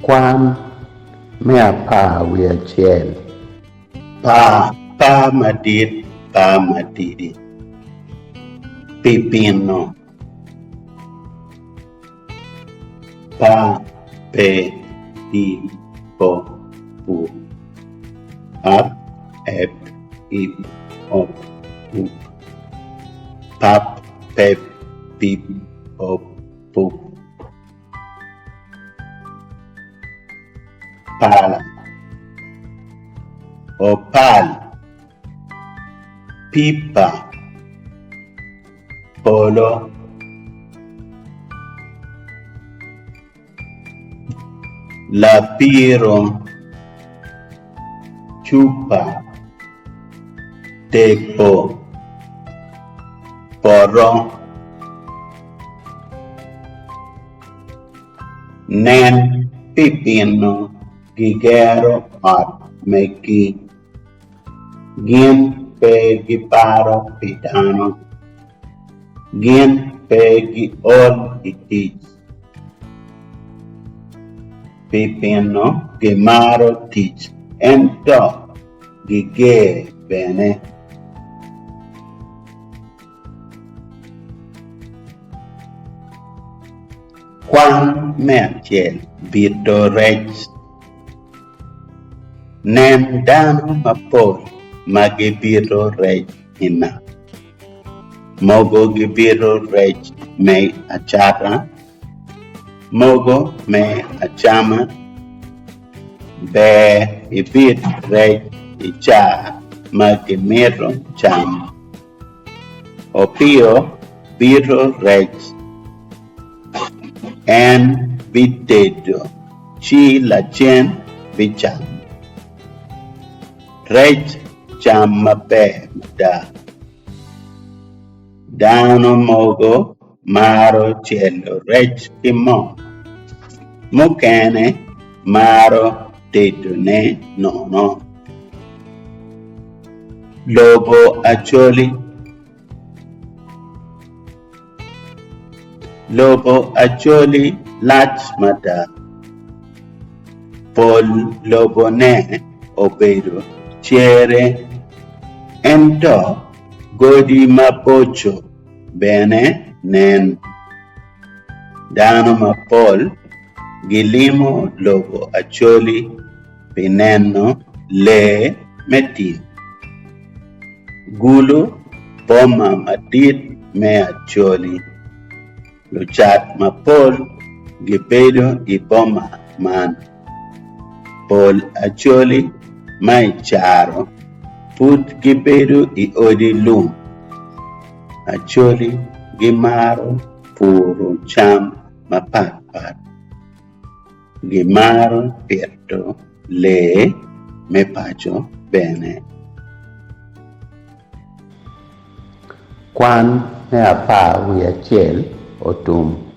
Kwan me apa wi achiel. Pa madidi. Pipino. Pa pe pi po pu. Ap ep ip op pu. Pap pep pip op pu. Pala. Opal. Pipa. Polo. Lapiro. Chupa. Tepo. Porro. Nen pipino gigero at meki. Gin pe giparo pitano. Gin pe gi ol itis. Pipino gimaro tis. Ento gige bene. Kwan me achiel bito rech. Nen dano mapol ma gibiro rech ina. Mogo gibiro rech me achara. Mogo me achama. Be ibit rech icha ma gimiro chama. Opio biro rech. En bitedo chi la chen bicham. Rech cham maber da. Dano mogo maro chielo rech ki mo. Mokene maro tedo ne nono. Lobo acholi. Lobo acholi lach mada. Pol lobo ne obedo chiere. Ento godi mapocho bene nen. Dano mapol gilimo lobo acholi pineno le metin. Gulu poma madit me acholi. Luchat mapol gibedo iboma man. Pol acholi mai charo. Put gibedo i odi lum. Acholi gimaro puro cham mapat. Gimaro pierto le me pacho bene. Kwan me apa wi achiel otum.